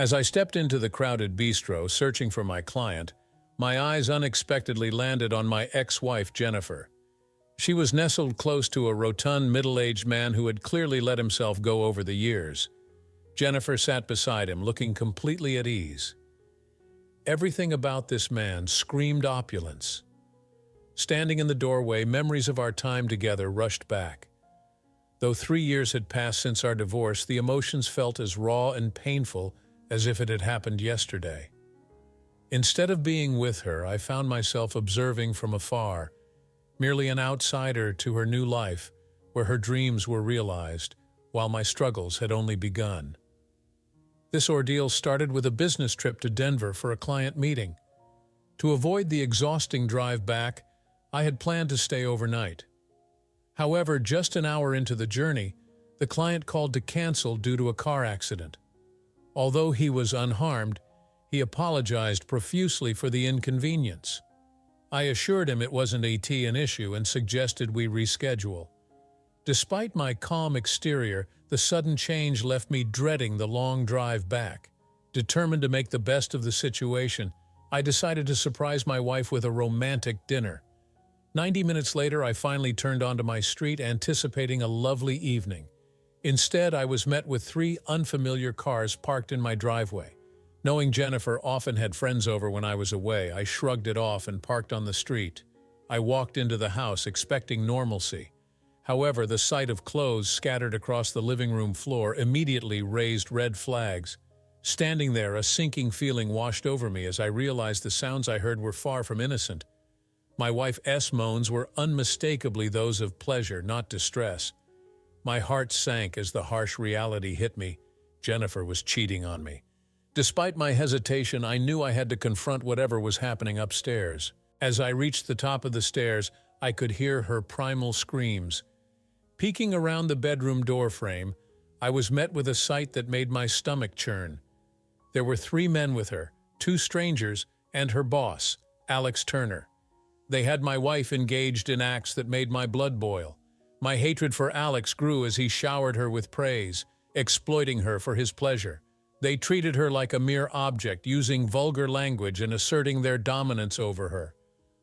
As I stepped into the crowded bistro searching for my client, my eyes unexpectedly landed on my ex-wife, Jennifer. She was nestled close to a rotund, middle-aged man who had clearly let himself go over the years. Jennifer sat beside him, looking completely at ease. Everything about this man screamed opulence. Standing in the doorway, memories of our time together rushed back. Though 3 years had passed since our divorce, the emotions felt as raw and painful as if it had happened yesterday. Instead of being with her, I found myself observing from afar, merely an outsider to her new life, where her dreams were realized, while my struggles had only begun. This ordeal started with a business trip to Denver for a client meeting. To avoid the exhausting drive back, I had planned to stay overnight. However, just an hour into the journey, the client called to cancel due to a car accident. Although he was unharmed, he apologized profusely for the inconvenience. I assured him it wasn't an issue and suggested we reschedule. Despite my calm exterior, the sudden change left me dreading the long drive back. Determined to make the best of the situation, I decided to surprise my wife with a romantic dinner. 90 minutes later, I finally turned onto my street, anticipating a lovely evening. Instead, I was met with 3 unfamiliar cars parked in my driveway. Knowing Jennifer often had friends over when I was away, I shrugged it off and parked on the street. I walked into the house expecting normalcy. However, the sight of clothes scattered across the living room floor immediately raised red flags. Standing there, a sinking feeling washed over me as I realized the sounds I heard were far from innocent. My wife's moans were unmistakably those of pleasure, not distress. My heart sank as the harsh reality hit me. Jennifer was cheating on me. Despite my hesitation, I knew I had to confront whatever was happening upstairs. As I reached the top of the stairs, I could hear her primal screams. Peeking around the bedroom doorframe, I was met with a sight that made my stomach churn. There were 3 men with her, 2 strangers, and her boss, Alex Turner. They had my wife engaged in acts that made my blood boil. My hatred for Alex grew as he showered her with praise, exploiting her for his pleasure. They treated her like a mere object, using vulgar language and asserting their dominance over her.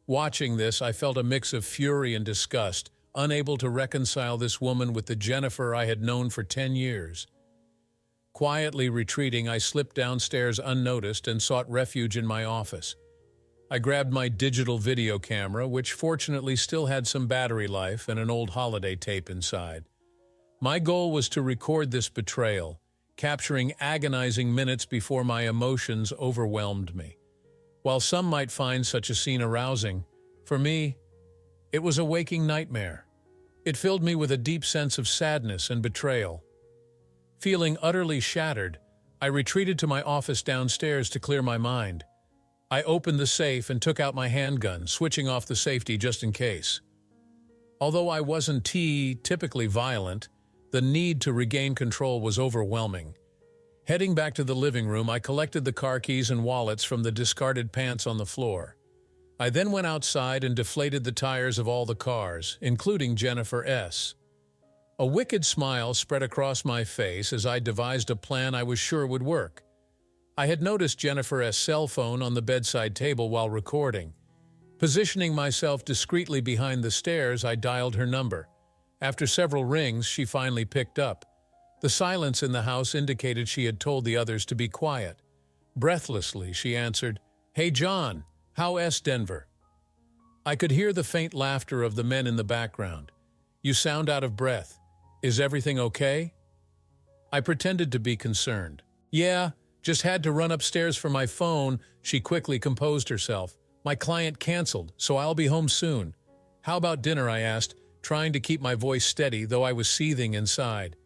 Watching this, I felt a mix of fury and disgust, unable to reconcile this woman with the Jennifer I had known for 10 years. Quietly retreating, I slipped downstairs unnoticed and sought refuge in my office. I grabbed my digital video camera, which fortunately still had some battery life and an old holiday tape inside. My goal was to record this betrayal, capturing agonizing minutes before my emotions overwhelmed me. While some might find such a scene arousing, for me, it was a waking nightmare. It filled me with a deep sense of sadness and betrayal. Feeling utterly shattered, I retreated to my office downstairs to clear my mind. I opened the safe and took out my handgun, switching off the safety just in case. Although I wasn't typically violent, the need to regain control was overwhelming. Heading back to the living room, I collected the car keys and wallets from the discarded pants on the floor. I then went outside and deflated the tires of all the cars, including Jennifer's. A wicked smile spread across my face as I devised a plan I was sure would work. I had noticed Jennifer's cell phone on the bedside table while recording. Positioning myself discreetly behind the stairs, I dialed her number. After several rings, she finally picked up. The silence in the house indicated she had told the others to be quiet. Breathlessly, she answered, "Hey John, how's Denver?" I could hear the faint laughter of the men in the background. "You sound out of breath. Is everything okay?" I pretended to be concerned. "Yeah, just had to run upstairs for my phone." She quickly composed herself. "My client canceled, so I'll be home soon." "How about dinner?" I asked, trying to keep my voice steady, though I was seething inside.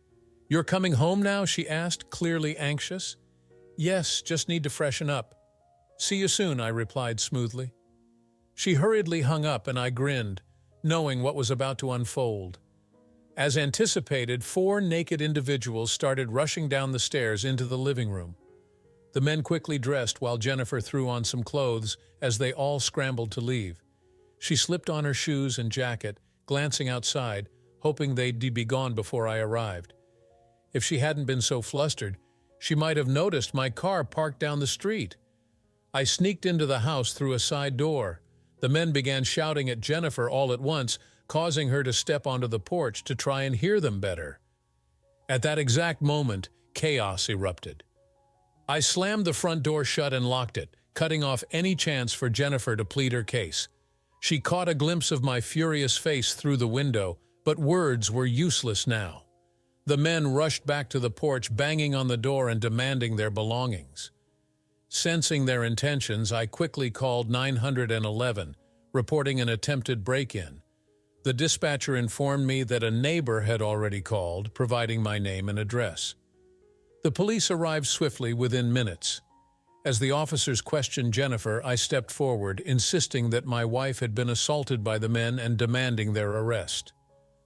"You're coming home now?" she asked, clearly anxious. "Yes, just need to freshen up." "See you soon," I replied smoothly. She hurriedly hung up and I grinned, knowing what was about to unfold. As anticipated, 4 naked individuals started rushing down the stairs into the living room. The men quickly dressed while Jennifer threw on some clothes as they all scrambled to leave. She slipped on her shoes and jacket, glancing outside, hoping they'd be gone before I arrived. If she hadn't been so flustered, She might have noticed my car parked down the street. I sneaked into the house through a side door. The men began shouting at Jennifer all at once, causing her to step onto the porch to try and hear them better. At that exact moment, chaos erupted. I slammed the front door shut and locked it, cutting off any chance for Jennifer to plead her case. She caught a glimpse of my furious face through the window, but words were useless now. The men rushed back to the porch, banging on the door and demanding their belongings. Sensing their intentions, I quickly called 911, reporting an attempted break-in. The dispatcher informed me that a neighbor had already called, providing my name and address. The police arrived swiftly within minutes. As the officers questioned Jennifer, I stepped forward, insisting that my wife had been assaulted by the men and demanding their arrest.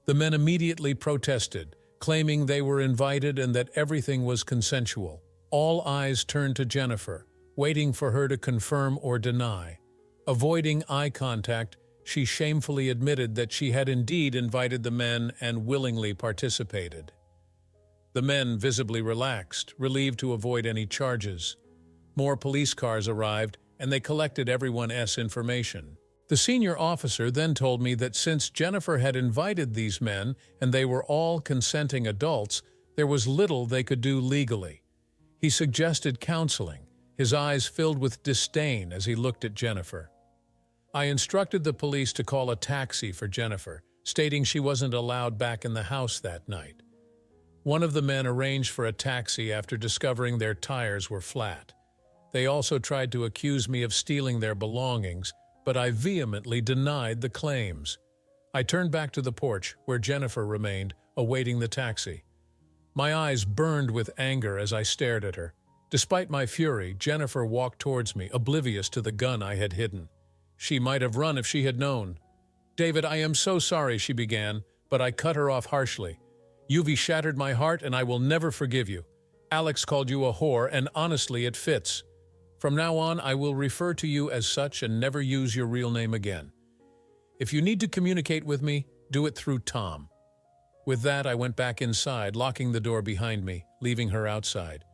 The men immediately protested, claiming they were invited and that everything was consensual. All eyes turned to Jennifer, waiting for her to confirm or deny. Avoiding eye contact, she shamefully admitted that she had indeed invited the men and willingly participated. The men visibly relaxed, relieved to avoid any charges. More police cars arrived, and they collected everyone's information. The senior officer then told me that since Jennifer had invited these men and they were all consenting adults, there was little they could do legally. He suggested counseling, his eyes filled with disdain as he looked at Jennifer. I instructed the police to call a taxi for Jennifer, stating she wasn't allowed back in the house that night. One of the men arranged for a taxi after discovering their tires were flat. They also tried to accuse me of stealing their belongings, but I vehemently denied the claims. I turned back to the porch, where Jennifer remained, awaiting the taxi. My eyes burned with anger as I stared at her. Despite my fury, Jennifer walked towards me, oblivious to the gun I had hidden. She might have run if she had known. "David, I am so sorry," she began, but I cut her off harshly. "You've shattered my heart and I will never forgive you. Alex called you a whore, and honestly it fits. From now on, I will refer to you as such and never use your real name again. If you need to communicate with me, do it through Tom." With that, I went back inside, locking the door behind me, leaving her outside.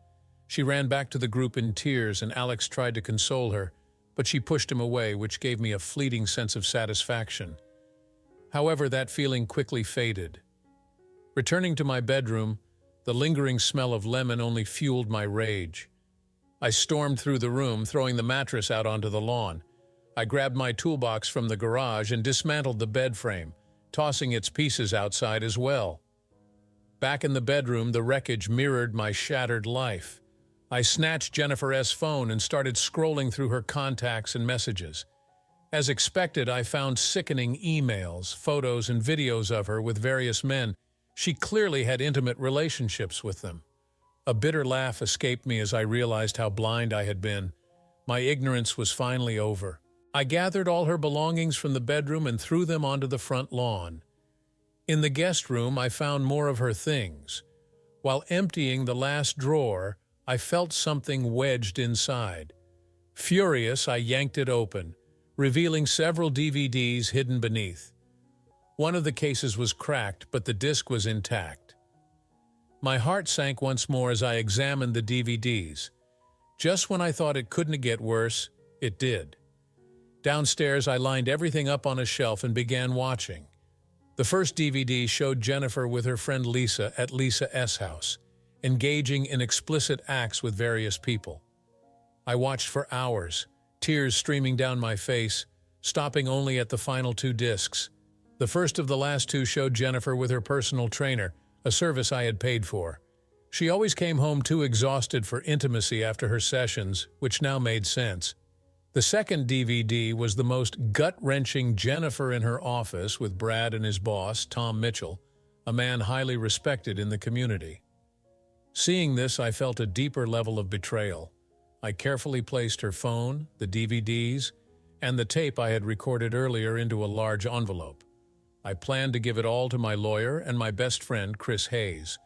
She ran back to the group in tears, and Alex tried to console her, but she pushed him away, which gave me a fleeting sense of satisfaction. However, that feeling quickly faded. Returning to my bedroom, the lingering smell of lemon only fueled my rage. I stormed through the room, throwing the mattress out onto the lawn. I grabbed my toolbox from the garage and dismantled the bed frame, tossing its pieces outside as well. Back in the bedroom, the wreckage mirrored my shattered life. I snatched Jennifer's phone and started scrolling through her contacts and messages. As expected, I found sickening emails, photos, and videos of her with various men. She clearly had intimate relationships with them. A bitter laugh escaped me as I realized how blind I had been. My ignorance was finally over. I gathered all her belongings from the bedroom and threw them onto the front lawn. In the guest room, I found more of her things. While emptying the last drawer, I felt something wedged inside. Furious, I yanked it open, revealing several DVDs hidden beneath. One of the cases was cracked, but the disc was intact. My heart sank once more as I examined the DVDs. Just when I thought it couldn't get worse, it did. Downstairs, I lined everything up on a shelf and began watching. The first DVD showed Jennifer with her friend Lisa at Lisa's house, engaging in explicit acts with various people. I watched for hours, tears streaming down my face, stopping only at the final two discs. The first of the last two showed Jennifer with her personal trainer, a service I had paid for. She always came home too exhausted for intimacy after her sessions, which now made sense. The second DVD was the most gut-wrenching Jennifer in her office with Brad and his boss, Tom Mitchell, a man highly respected in the community. Seeing this, I felt a deeper level of betrayal. I carefully placed her phone, the DVDs, and the tape I had recorded earlier into a large envelope. I planned to give it all to my lawyer and my best friend, Chris Hayes,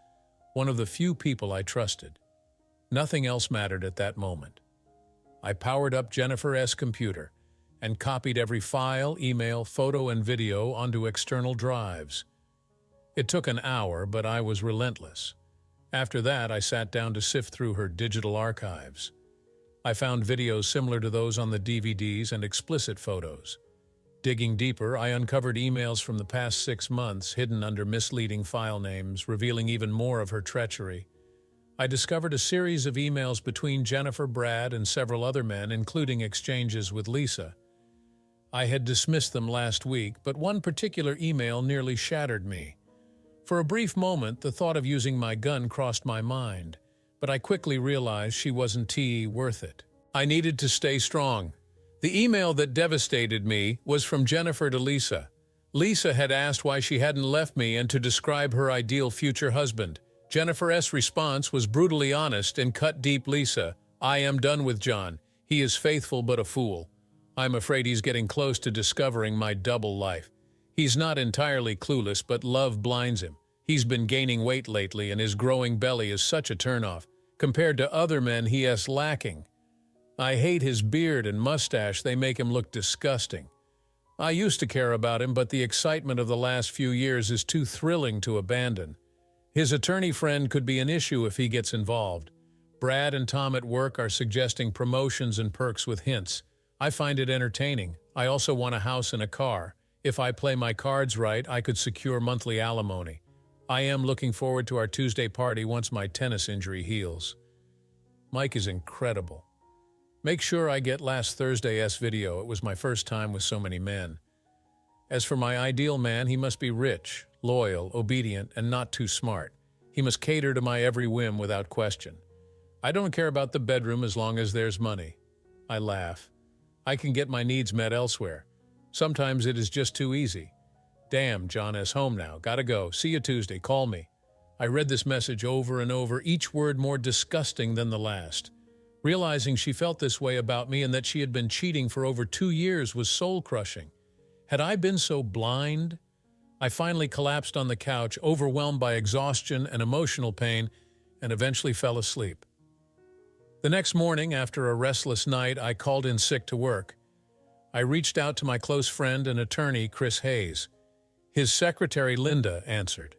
one of the few people I trusted. Nothing else mattered at that moment. I powered up Jennifer's computer and copied every file, email, photo, and video onto external drives. It took an hour, but I was relentless. After that, I sat down to sift through her digital archives. I found videos similar to those on the DVDs and explicit photos. Digging deeper, I uncovered emails from the past 6 months hidden under misleading file names, revealing even more of her treachery. I discovered a series of emails between Jennifer, Brad, and several other men, including exchanges with Lisa. I had dismissed them last week, but one particular email nearly shattered me. For a brief moment, the thought of using my gun crossed my mind, but I quickly realized she wasn't worth it. I needed to stay strong. The email that devastated me was from Jennifer to Lisa. Lisa had asked why she hadn't left me and to describe her ideal future husband. Jennifer's response was brutally honest and cut deep. Lisa, I am done with John. He is faithful but a fool. I'm afraid he's getting close to discovering my double life. He's not entirely clueless, but love blinds him. He's been gaining weight lately and his growing belly is such a turnoff. Compared to other men, he is lacking. I hate his beard and mustache, they make him look disgusting. I used to care about him, but the excitement of the last few years is too thrilling to abandon. His attorney friend could be an issue if he gets involved. Brad and Tom at work are suggesting promotions and perks with hints. I find it entertaining. I also want a house and a car. If I play my cards right, I could secure monthly alimony. I am looking forward to our Tuesday party once my tennis injury heals. Mike is incredible. Make sure I get last Thursday's video. It was my first time with so many men. As for my ideal man, he must be rich, loyal, obedient, and not too smart. He must cater to my every whim without question. I don't care about the bedroom as long as there's money. I laugh. I can get my needs met elsewhere. Sometimes it is just too easy. Damn, John is home now. Gotta go. See you Tuesday. Call me. I read this message over and over, each word more disgusting than the last. Realizing she felt this way about me and that she had been cheating for over 2 years was soul-crushing. Had I been so blind? I finally collapsed on the couch, overwhelmed by exhaustion and emotional pain, and eventually fell asleep. The next morning, after a restless night, I called in sick to work. I reached out to my close friend and attorney, Chris Hayes. His secretary, Linda, answered.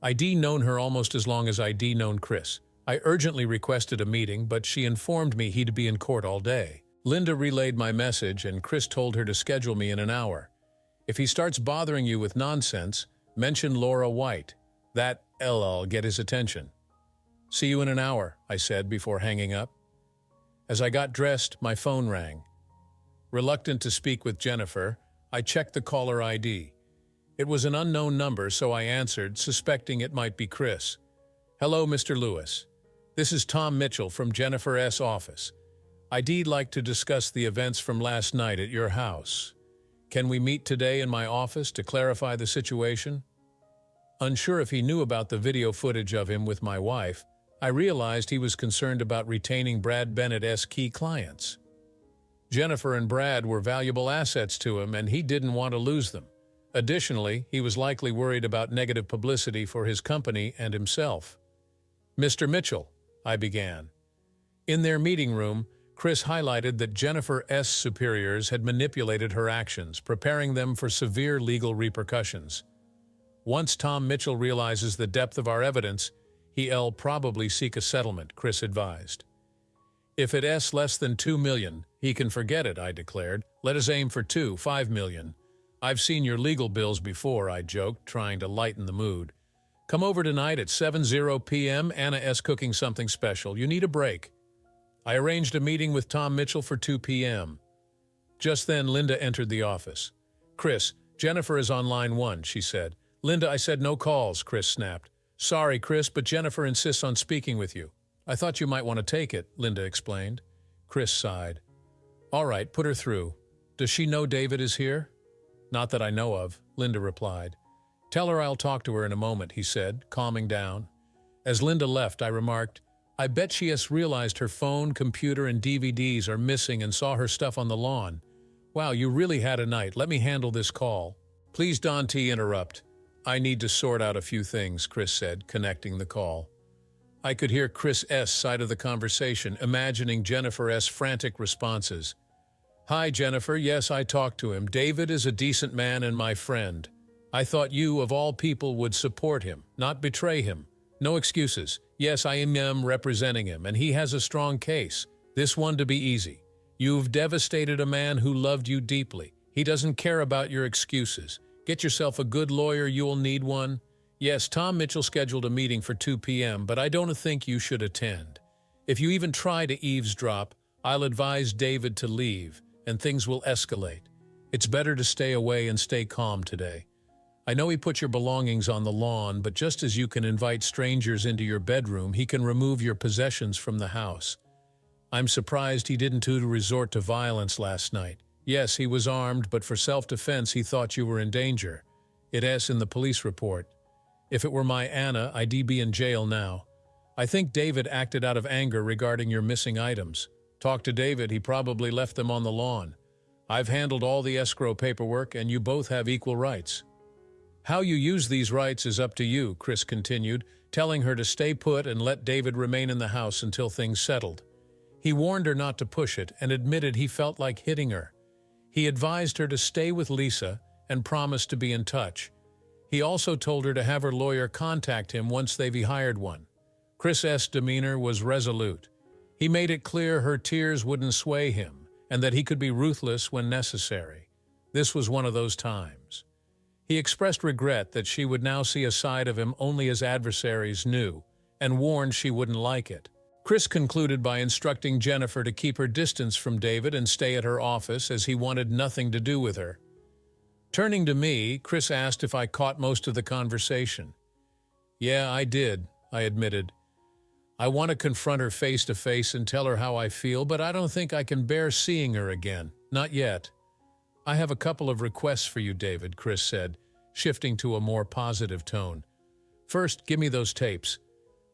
I'd known her almost as long as I'd known Chris. I urgently requested a meeting, but she informed me he'd be in court all day. Linda relayed my message, and Chris told her to schedule me in an hour. If he starts bothering you with nonsense, mention Laura White. That'll get his attention. See you in an hour, I said before hanging up. As I got dressed, my phone rang. Reluctant to speak with Jennifer, I checked the caller ID. It was an unknown number, so I answered, suspecting it might be Chris. Hello, Mr. Lewis. This is Tom Mitchell from Jennifer's office. I'd like to discuss the events from last night at your house. Can we meet today in my office to clarify the situation? Unsure if he knew about the video footage of him with my wife, I realized he was concerned about retaining Brad Bennett's key clients. Jennifer and Brad were valuable assets to him, and he didn't want to lose them. Additionally, he was likely worried about negative publicity for his company and himself. Mr. Mitchell, I began. In their meeting room, Chris highlighted that Jennifer's superiors had manipulated her actions, preparing them for severe legal repercussions. Once Tom Mitchell realizes the depth of our evidence, he'll probably seek a settlement, Chris advised. If it's less than $2 million, he can forget it, I declared. Let us aim for $5 million. I've seen your legal bills before, I joked, trying to lighten the mood. Come over tonight at 7:00 p.m. Anna's cooking something special. You need a break. I arranged a meeting with Tom Mitchell for 2 p.m. Just then, Linda entered the office. Chris, Jennifer is on line 1, she said. Linda, I said no calls, Chris snapped. Sorry, Chris, but Jennifer insists on speaking with you. I thought you might want to take it, Linda explained. Chris sighed. All right, put her through. Does she know David is here? Not that I know of, Linda replied. Tell her I'll talk to her in a moment, he said, calming down. As Linda left, I remarked, I bet she has realized her phone, computer, and DVDs are missing and saw her stuff on the lawn. Wow, you really had a night. Let me handle this call. Please don't interrupt. I need to sort out a few things, Chris said, connecting the call. I could hear Chris's side of the conversation, imagining Jennifer's frantic responses. Hi, Jennifer. Yes, I talked to him. David is a decent man and my friend. I thought you, of all people, would support him, not betray him. No excuses. Yes, I am representing him, and he has a strong case. This one to be easy. You've devastated a man who loved you deeply. He doesn't care about your excuses. Get yourself a good lawyer, you'll need one. Yes, Tom Mitchell scheduled a meeting for 2 p.m., but I don't think you should attend. If you even try to eavesdrop, I'll advise David to leave, and things will escalate. It's better to stay away and stay calm today. I know he put your belongings on the lawn, but just as you can invite strangers into your bedroom, he can remove your possessions from the house. I'm surprised he didn't resort to violence last night. Yes, he was armed, but for self-defense he thought you were in danger. It's in the police report. If it were my Anna, I'd be in jail now. I think David acted out of anger regarding your missing items. Talk to David, he probably left them on the lawn. I've handled all the escrow paperwork, and you both have equal rights. How you use these rights is up to you, Chris continued, telling her to stay put and let David remain in the house until things settled. He warned her not to push it and admitted he felt like hitting her. He advised her to stay with Lisa and promised to be in touch. He also told her to have her lawyer contact him once they've hired one. Chris's demeanor was resolute. He made it clear her tears wouldn't sway him and that he could be ruthless when necessary. This was one of those times. He expressed regret that she would now see a side of him only his adversaries knew, and warned she wouldn't like it. Chris concluded by instructing Jennifer to keep her distance from David and stay at her office as he wanted nothing to do with her. Turning to me, Chris asked if I caught most of the conversation. Yeah, I did, I admitted. I want to confront her face to face and tell her how I feel, but I don't think I can bear seeing her again. Not yet. I have a couple of requests for you, David, Chris said, shifting to a more positive tone. First, give me those tapes.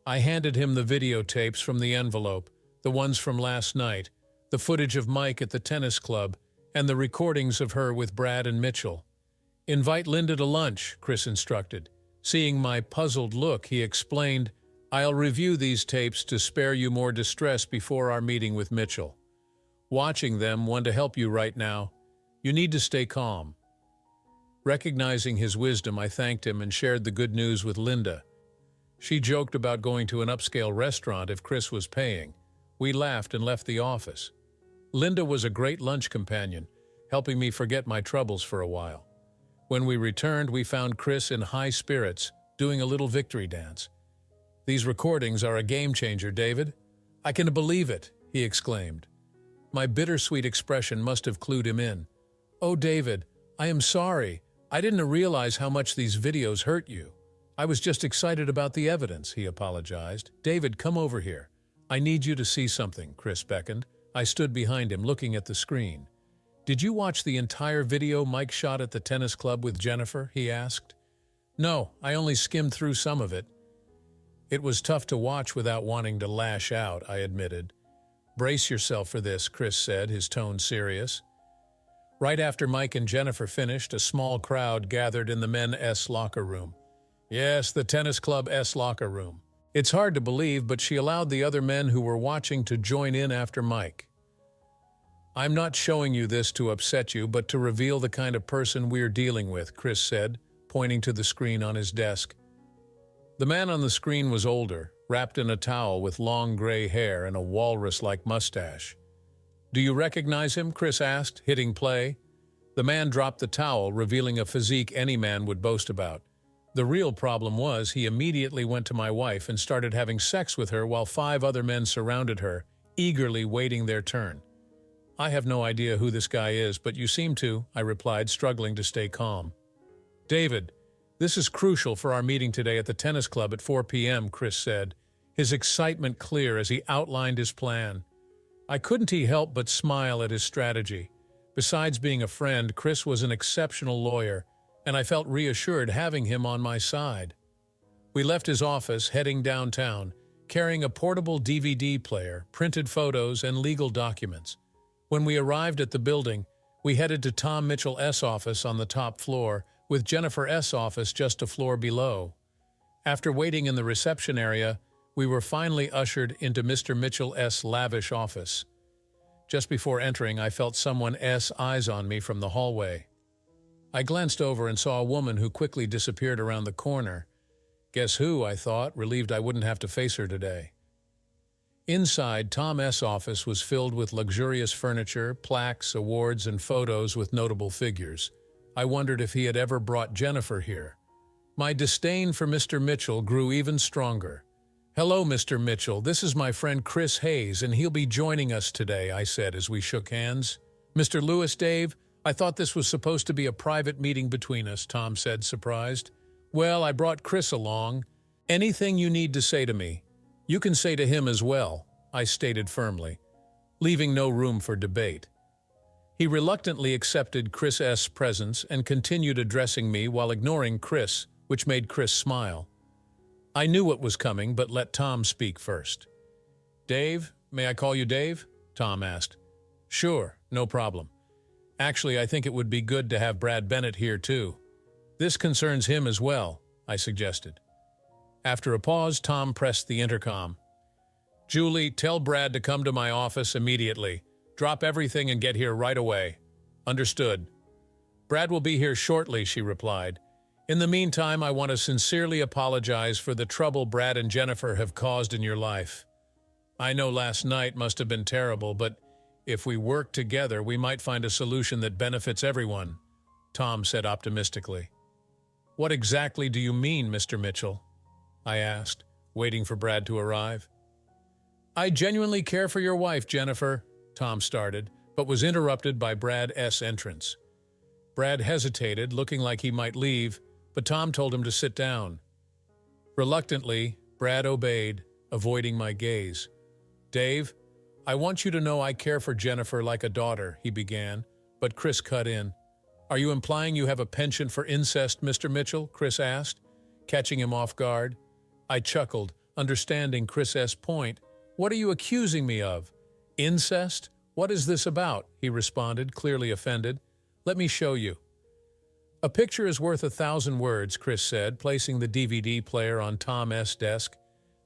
I handed him the videotapes from the envelope, the ones from last night, the footage of Mike at the tennis club, and the recordings of her with Brad and Mitchell. Invite Linda to lunch, Chris instructed. Seeing my puzzled look, he explained, I'll review these tapes to spare you more distress before our meeting with Mitchell. Watching them, one to help you right now. You need to stay calm. Recognizing his wisdom, I thanked him and shared the good news with Linda. She joked about going to an upscale restaurant if Chris was paying. We laughed and left the office. Linda was a great lunch companion, helping me forget my troubles for a while. When we returned, we found Chris in high spirits, doing a little victory dance. These recordings are a game changer, David. I can't believe it, he exclaimed. My bittersweet expression must have clued him in. Oh, David, I am sorry. I didn't realize how much these videos hurt you. I was just excited about the evidence, he apologized. David, come over here. I need you to see something, Chris beckoned. I stood behind him, looking at the screen. Did you watch the entire video Mike shot at the tennis club with Jennifer? He asked. No, I only skimmed through some of it. It was tough to watch without wanting to lash out, I admitted. Brace yourself for this, Chris said, his tone serious. Right after Mike and Jennifer finished, a small crowd gathered in the men's locker room. Yes, the tennis club's locker room. It's hard to believe, but she allowed the other men who were watching to join in after Mike. I'm not showing you this to upset you, but to reveal the kind of person we're dealing with, Chris said, pointing to the screen on his desk. The man on the screen was older, wrapped in a towel with long gray hair and a walrus-like mustache. Do you recognize him? Chris asked, hitting play. The man dropped the towel, revealing a physique any man would boast about. The real problem was he immediately went to my wife and started having sex with her while 5 other men surrounded her, eagerly waiting their turn. I have no idea who this guy is, but you seem to, I replied, struggling to stay calm. David, this is crucial for our meeting today at the tennis club at 4 p.m., Chris said, his excitement clear as he outlined his plan. I couldn't help but smile at his strategy. Besides being a friend, Chris was an exceptional lawyer, and I felt reassured having him on my side. We left his office, heading downtown, carrying a portable DVD player, printed photos, and legal documents. When we arrived at the building, we headed to Tom Mitchell's office on the top floor, with Jennifer's office just a floor below. After waiting in the reception area, we were finally ushered into Mr. Mitchell's lavish office. Just before entering, I felt someone's eyes on me from the hallway. I glanced over and saw a woman who quickly disappeared around the corner. Guess who, I thought, relieved I wouldn't have to face her today. Inside, Tom S. office was filled with luxurious furniture, plaques, awards, and photos with notable figures. I wondered if he had ever brought Jennifer here. My disdain for Mr. Mitchell grew even stronger. "Hello, Mr. Mitchell. This is my friend Chris Hayes, and he'll be joining us today," I said as we shook hands. "Mr. Lewis, Dave, I thought this was supposed to be a private meeting between us," Tom said, surprised. "Well, I brought Chris along. Anything you need to say to me, you can say to him as well," I stated firmly, leaving no room for debate. He reluctantly accepted Chris S.'s presence and continued addressing me while ignoring Chris, which made Chris smile. I knew what was coming, but let Tom speak first. "Dave, may I call you Dave?" Tom asked. "Sure, no problem. Actually, I think it would be good to have Brad Bennett here too. This concerns him as well," I suggested. After a pause, Tom pressed the intercom. "Julie, tell Brad to come to my office immediately. Drop everything and get here right away." "Understood." "Brad will be here shortly," she replied. "In the meantime, I want to sincerely apologize for the trouble Brad and Jennifer have caused in your life. I know last night must have been terrible, but if we work together, we might find a solution that benefits everyone," Tom said optimistically. "What exactly do you mean, Mr. Mitchell?" I asked, waiting for Brad to arrive. "I genuinely care for your wife, Jennifer," Tom started, but was interrupted by Brad's entrance. Brad hesitated, looking like he might leave, but Tom told him to sit down. Reluctantly, Brad obeyed, avoiding my gaze. "Dave, I want you to know I care for Jennifer like a daughter," he began, but Chris cut in. "Are you implying you have a penchant for incest, Mr. Mitchell?" Chris asked, catching him off guard. I chuckled, understanding Chris's point. "What are you accusing me of? Incest? What is this about?" he responded, clearly offended. "Let me show you." "A picture is worth 1,000 words, Chris said, placing the DVD player on Tom's desk.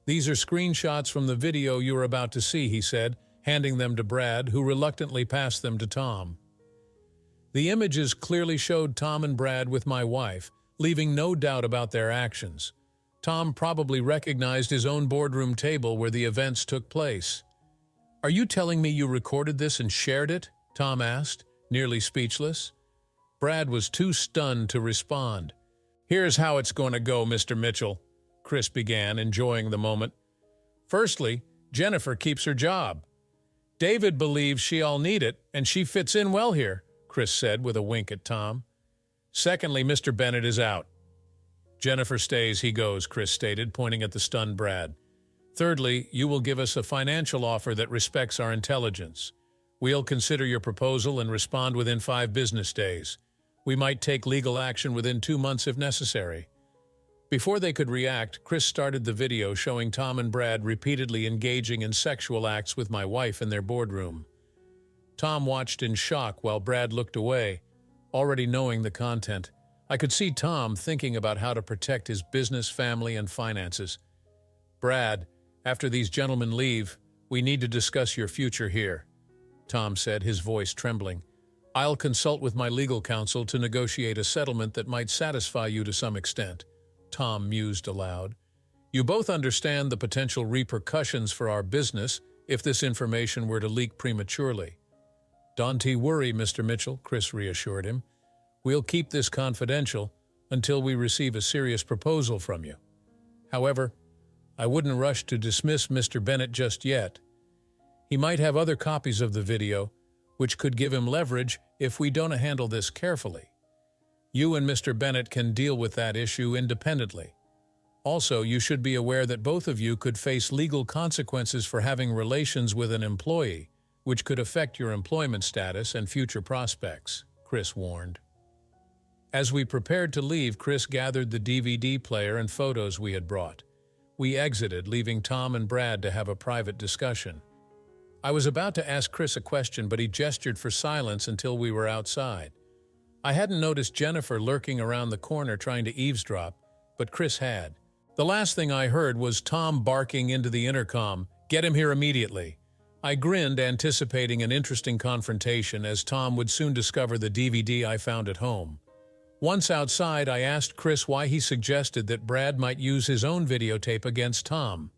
"These are screenshots from the video you are about to see," he said, handing them to Brad, who reluctantly passed them to Tom. The images clearly showed Tom and Brad with my wife, leaving no doubt about their actions. Tom probably recognized his own boardroom table where the events took place. "Are you telling me you recorded this and shared it?" Tom asked, nearly speechless. Brad was too stunned to respond. "Here's how it's going to go, Mr. Mitchell," Chris began, enjoying the moment. "Firstly, Jennifer keeps her job. David believes she'll need it, and she fits in well here," Chris said with a wink at Tom. "Secondly, Mr. Bennett is out." "Jennifer stays, he goes," Chris stated, pointing at the stunned Brad. "Thirdly, you will give us a financial offer that respects our intelligence. We'll consider your proposal and respond within 5 business days. We might take legal action within 2 months if necessary." Before they could react, Chris started the video showing Tom and Brad repeatedly engaging in sexual acts with my wife in their boardroom. Tom watched in shock while Brad looked away, already knowing the content. I could see Tom thinking about how to protect his business, family, and finances. "Brad, after these gentlemen leave, we need to discuss your future here," Tom said, his voice trembling. "I'll consult with my legal counsel to negotiate a settlement that might satisfy you to some extent," Tom mused aloud. "You both understand the potential repercussions for our business if this information were to leak prematurely." "Don't worry, Mr. Mitchell," Chris reassured him. "We'll keep this confidential until we receive a serious proposal from you. However, I wouldn't rush to dismiss Mr. Bennett just yet. He might have other copies of the video, which could give him leverage if we don't handle this carefully. You and Mr. Bennett can deal with that issue independently. Also, you should be aware that both of you could face legal consequences for having relations with an employee, which could affect your employment status and future prospects," Chris warned. As we prepared to leave, Chris gathered the DVD player and photos we had brought. We exited, leaving Tom and Brad to have a private discussion. I was about to ask Chris a question, but he gestured for silence until we were outside. I hadn't noticed Jennifer lurking around the corner trying to eavesdrop, but Chris had. The last thing I heard was Tom barking into the intercom, "Get him here immediately." I grinned, anticipating an interesting confrontation, as Tom would soon discover the DVD I found at home. Once outside, I asked Chris why he suggested that Brad might use his own videotape against Tom.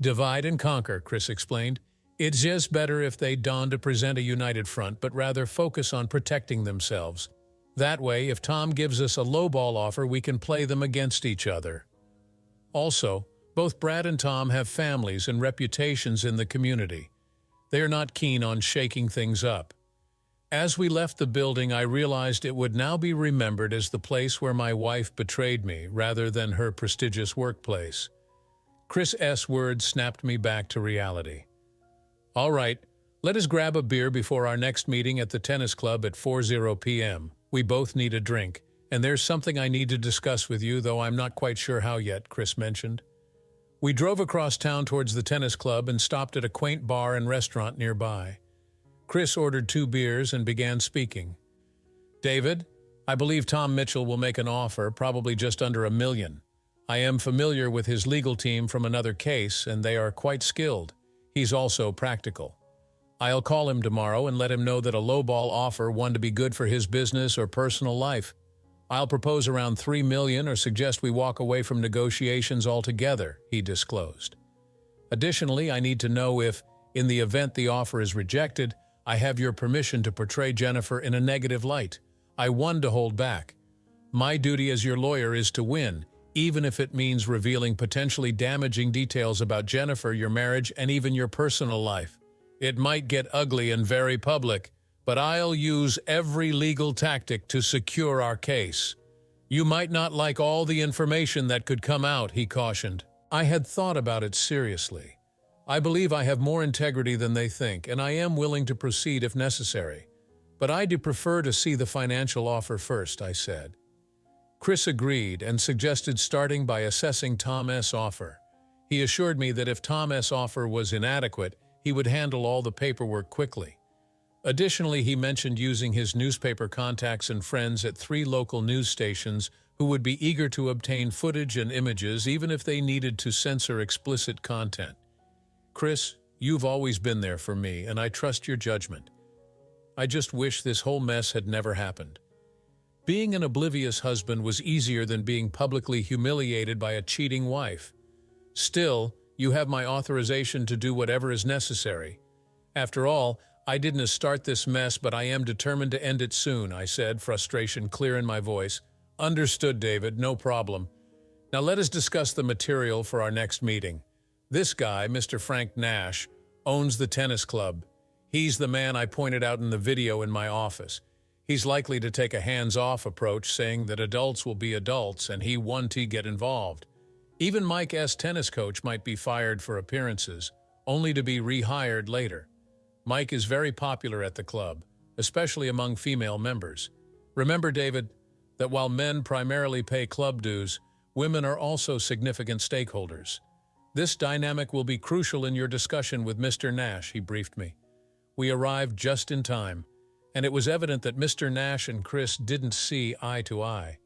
"Divide and conquer," Chris explained. "It's just better if they don't to present a united front, but rather focus on protecting themselves. That way, if Tom gives us a lowball offer, we can play them against each other." Also, both Brad and Tom have families and reputations in the community. They are not keen on shaking things up. As we left the building, I realized it would now be remembered as the place where my wife betrayed me rather than her prestigious workplace. Chris S. words snapped me back to reality. "All right, let us grab a beer before our next meeting at the tennis club at 4:00 p.m. We both need a drink, and there's something I need to discuss with you, though I'm not quite sure how yet," Chris mentioned. We drove across town towards the tennis club and stopped at a quaint bar and restaurant nearby. Chris ordered 2 beers and began speaking. "David, I believe Tom Mitchell will make an offer, probably just under $1 million. I am familiar with his legal team from another case, and they are quite skilled. He's also practical. I'll call him tomorrow and let him know that a lowball offer, one to be good for his business or personal life. I'll propose around $3 million or suggest we walk away from negotiations altogether," he disclosed. "Additionally, I need to know if, in the event the offer is rejected, I have your permission to portray Jennifer in a negative light. I won to hold back. My duty as your lawyer is to win, even if it means revealing potentially damaging details about Jennifer, your marriage, and even your personal life. It might get ugly and very public, but I'll use every legal tactic to secure our case. You might not like all the information that could come out," he cautioned. I had thought about it seriously. I believe I have more integrity than they think, and I am willing to proceed if necessary. But I do prefer to see the financial offer first, I said. Chris agreed and suggested starting by assessing Tom's offer. He assured me that if Tom's offer was inadequate, he would handle all the paperwork quickly. Additionally, he mentioned using his newspaper contacts and friends at 3 local news stations who would be eager to obtain footage and images even if they needed to censor explicit content. "Chris, you've always been there for me, and I trust your judgment. I just wish this whole mess had never happened. Being an oblivious husband was easier than being publicly humiliated by a cheating wife. Still, you have my authorization to do whatever is necessary. After all, I didn't start this mess, but I am determined to end it soon," I said, frustration clear in my voice. "Understood, David, no problem. Now let us discuss the material for our next meeting. This guy, Mr. Frank Nash, owns the tennis club. He's the man I pointed out in the video in my office. He's likely to take a hands-off approach, saying that adults will be adults and he won't get involved. Even Mike S., tennis coach, might be fired for appearances, only to be rehired later. Mike is very popular at the club, especially among female members. Remember, David, that while men primarily pay club dues, women are also significant stakeholders. This dynamic will be crucial in your discussion with Mr. Nash," he briefed me. We arrived just in time, and it was evident that Mr. Nash and Chris didn't see eye to eye.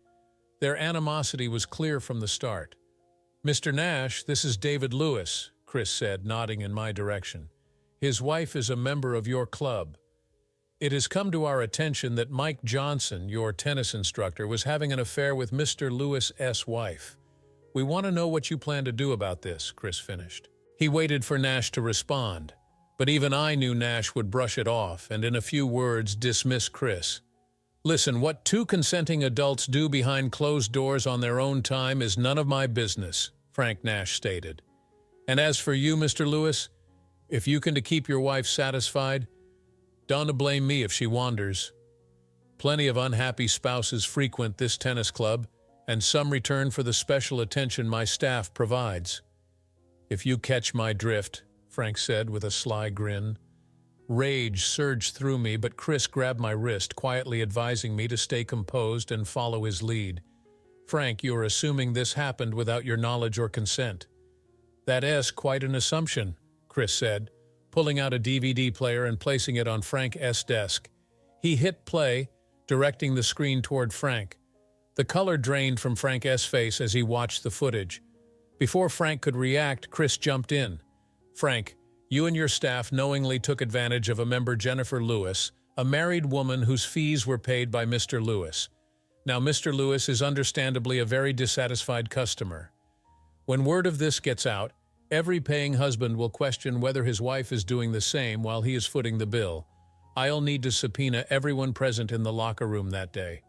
Their animosity was clear from the start. "Mr. Nash, this is David Lewis," Chris said, nodding in my direction. "His wife is a member of your club. It has come to our attention that Mike Johnson, your tennis instructor, was having an affair with Mr. Lewis's wife. We want to know what you plan to do about this," Chris finished. He waited for Nash to respond, but even I knew Nash would brush it off and in a few words dismiss Chris. "Listen, what 2 consenting adults do behind closed doors on their own time is none of my business," Frank Nash stated. "And as for you, Mr. Lewis, if you can keep your wife satisfied, don't blame me if she wanders. Plenty of unhappy spouses frequent this tennis club, and some return for the special attention my staff provides. If you catch my drift," Frank said with a sly grin. Rage surged through me, but Chris grabbed my wrist, quietly advising me to stay composed and follow his lead. "Frank, you're assuming this happened without your knowledge or consent." "That's quite an assumption," Chris said, pulling out a DVD player and placing it on Frank's desk. He hit play, directing the screen toward Frank. The color drained from Frank's face as he watched the footage. Before Frank could react, Chris jumped in. "Frank, you and your staff knowingly took advantage of a member, Jennifer Lewis, a married woman whose fees were paid by Mr. Lewis. Now, Mr. Lewis is understandably a very dissatisfied customer. When word of this gets out, every paying husband will question whether his wife is doing the same while he is footing the bill. I'll need to subpoena everyone present in the locker room that day.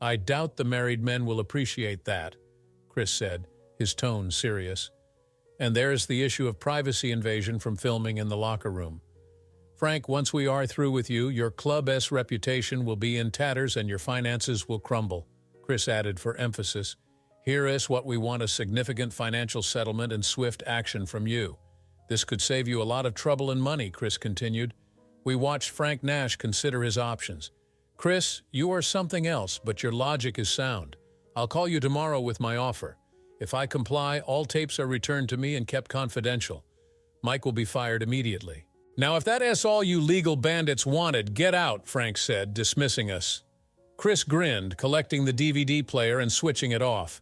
I doubt the married men will appreciate that, Chris said, his tone serious. And there's the issue of privacy invasion from filming in the locker room. Frank, once we are through with you, your club's reputation will be in tatters and your finances will crumble, Chris added for emphasis. Here is what we want: a significant financial settlement and swift action from you. This could save you a lot of trouble and money, Chris continued. We watched Frank Nash consider his options. Chris, you are something else, but your logic is sound. I'll call you tomorrow with my offer. If I comply, all tapes are returned to me and kept confidential. Mike will be fired immediately. Now, if that's all you legal bandits wanted, get out, Frank said, dismissing us. Chris grinned, collecting the DVD player and switching it off.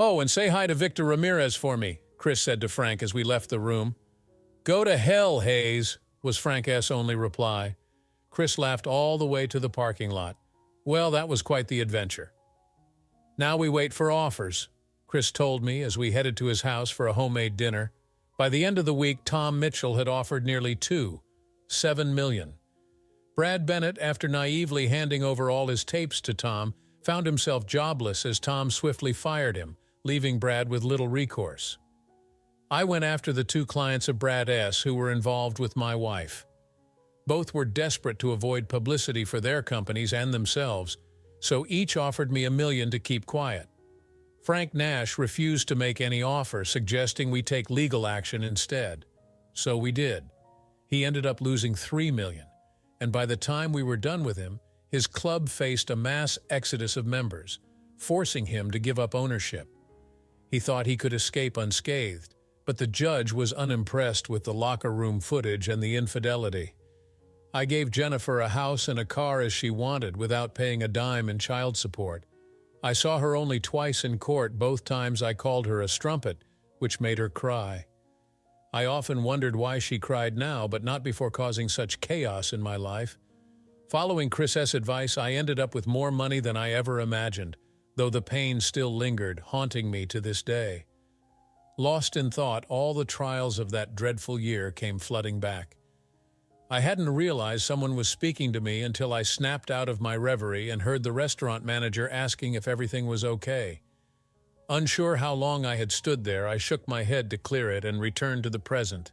Oh, and say hi to Victor Ramirez for me, Chris said to Frank as we left the room. Go to hell, Hayes, was Frank's only reply. Chris laughed all the way to the parking lot. Well, that was quite the adventure. Now we wait for offers, Chris told me as we headed to his house for a homemade dinner. By the end of the week, Tom Mitchell had offered nearly $7 million. Brad Bennett, after naively handing over all his tapes to Tom, found himself jobless as Tom swiftly fired him, leaving Brad with little recourse. I went after the two clients of Brad S. who were involved with my wife. Both were desperate to avoid publicity for their companies and themselves, so each offered me $1 million to keep quiet. Frank Nash refused to make any offer, suggesting we take legal action instead. So we did. He ended up losing $3 million, and by the time we were done with him, his club faced a mass exodus of members, forcing him to give up ownership. He thought he could escape unscathed, but the judge was unimpressed with the locker room footage and the infidelity. I gave Jennifer a house and a car as she wanted without paying a dime in child support. I saw her only twice in court. Both times I called her a strumpet, which made her cry. I often wondered why she cried now, but not before causing such chaos in my life. Following Chris's advice, I ended up with more money than I ever imagined, though the pain still lingered, haunting me to this day. Lost in thought, all the trials of that dreadful year came flooding back. I hadn't realized someone was speaking to me until I snapped out of my reverie and heard the restaurant manager asking if everything was okay. Unsure how long I had stood there, I shook my head to clear it and returned to the present.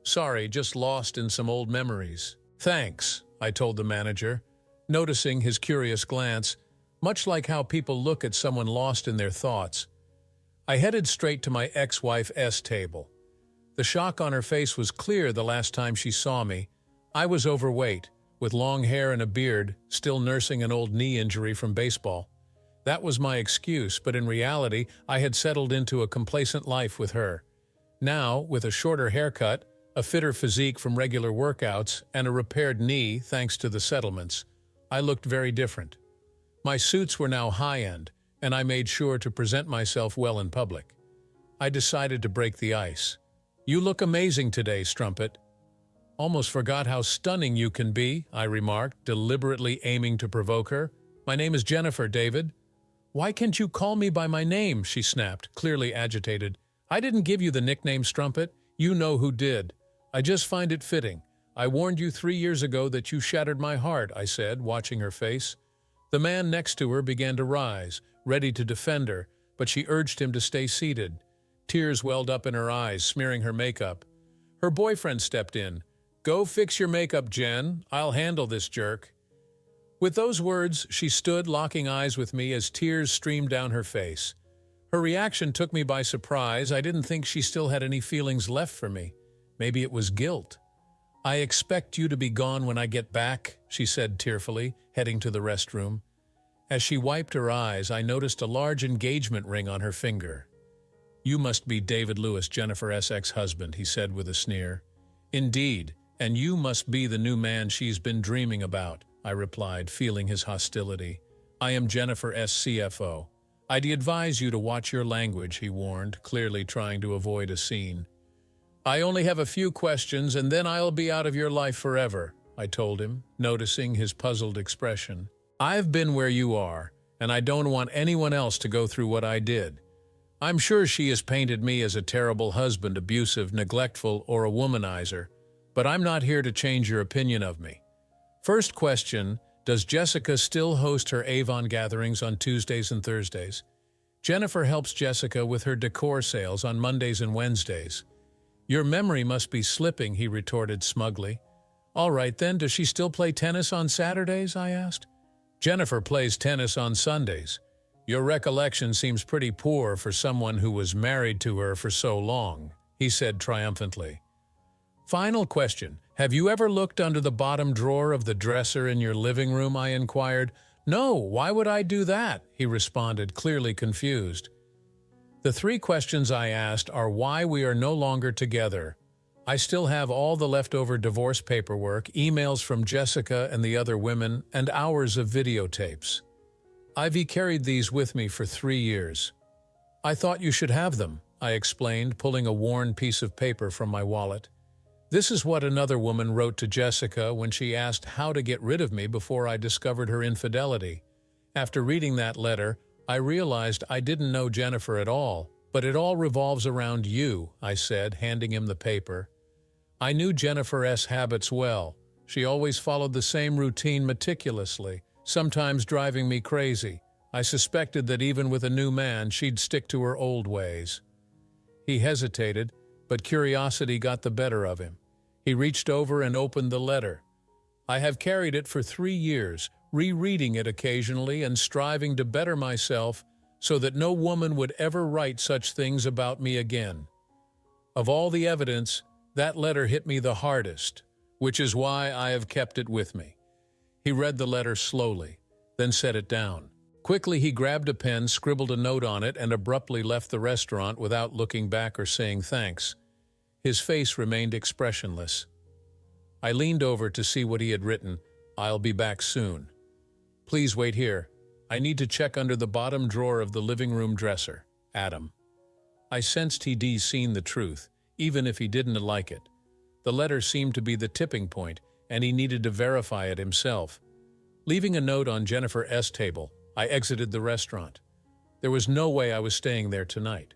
Sorry, just lost in some old memories. Thanks, I told the manager, noticing his curious glance, much like how people look at someone lost in their thoughts. I headed straight to my ex-wife's table. The shock on her face was clear the last time she saw me. I was overweight, with long hair and a beard, still nursing an old knee injury from baseball. That was my excuse, but in reality, I had settled into a complacent life with her. Now, with a shorter haircut, a fitter physique from regular workouts, and a repaired knee thanks to the settlements, I looked very different. My suits were now high-end, and I made sure to present myself well in public. I decided to break the ice. You look amazing today, Strumpet. Almost forgot how stunning you can be, I remarked, deliberately aiming to provoke her. My name is Jennifer, David. Why can't you call me by my name? She snapped, clearly agitated. I didn't give you the nickname Strumpet. You know who did. I just find it fitting. I warned you 3 years ago that you shattered my heart, I said, watching her face. The man next to her began to rise, ready to defend her, but she urged him to stay seated. Tears welled up in her eyes, smearing her makeup. Her boyfriend stepped in. Go fix your makeup, Jen. I'll handle this jerk. With those words, she stood, locking eyes with me as tears streamed down her face. Her reaction took me by surprise. I didn't think she still had any feelings left for me. Maybe it was guilt. I expect you to be gone when I get back, she said tearfully, heading to the restroom. As she wiped her eyes, I noticed a large engagement ring on her finger. You must be David Lewis, Jennifer's ex-husband, he said with a sneer. Indeed, and you must be the new man she's been dreaming about, I replied, feeling his hostility. I am Jennifer's CFO. I'd advise you to watch your language, he warned, clearly trying to avoid a scene. I only have a few questions and then I'll be out of your life forever, I told him, noticing his puzzled expression. I've been where you are, and I don't want anyone else to go through what I did. I'm sure she has painted me as a terrible husband, abusive, neglectful, or a womanizer, but I'm not here to change your opinion of me. First question, does Jessica still host her Avon gatherings on Tuesdays and Thursdays? Jennifer helps Jessica with her decor sales on Mondays and Wednesdays. Your memory must be slipping, he retorted smugly. All right then, does she still play tennis on Saturdays, I asked. Jennifer plays tennis on Sundays. Your recollection seems pretty poor for someone who was married to her for so long, he said triumphantly. Final question, have you ever looked under the bottom drawer of the dresser in your living room, I inquired. No, why would I do that? He responded, clearly confused. The three questions I asked are why we are no longer together. I still have all the leftover divorce paperwork, emails from Jessica and the other women, and hours of videotapes. I've carried these with me for 3 years. I thought you should have them, I explained, pulling a worn piece of paper from my wallet. This is what another woman wrote to Jessica when she asked how to get rid of me before I discovered her infidelity. After reading that letter, I realized I didn't know Jennifer at all, but it all revolves around you, I said, handing him the paper. I knew Jennifer's habits well. She always followed the same routine meticulously, sometimes driving me crazy. I suspected that even with a new man, she'd stick to her old ways. He hesitated, but curiosity got the better of him. He reached over and opened the letter. I have carried it for 3 years, rereading it occasionally and striving to better myself so that no woman would ever write such things about me again. Of all the evidence, that letter hit me the hardest, which is why I have kept it with me. He read the letter slowly, then set it down. Quickly he grabbed a pen, scribbled a note on it, and abruptly left the restaurant without looking back or saying thanks. His face remained expressionless. I leaned over to see what he had written. I'll be back soon. Please wait here. I need to check under the bottom drawer of the living room dresser. Adam. I sensed he'd seen the truth, even if he didn't like it. The letter seemed to be the tipping point, and he needed to verify it himself. Leaving a note on Jennifer's table, I exited the restaurant. There was no way I was staying there tonight.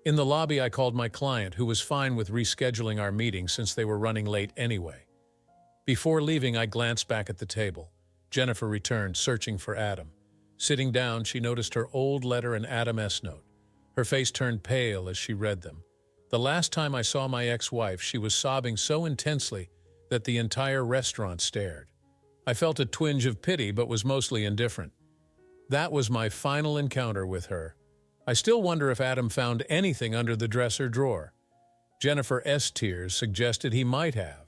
In the lobby, I called my client, who was fine with rescheduling our meeting since they were running late anyway. Before leaving, I glanced back at the table. Jennifer returned, searching for Adam. Sitting down, she noticed her old letter and Adam's note. Her face turned pale as she read them. The last time I saw my ex-wife, she was sobbing so intensely that the entire restaurant stared. I felt a twinge of pity, but was mostly indifferent. That was my final encounter with her. I still wonder if Adam found anything under the dresser drawer. Jennifer's tears suggested he might have.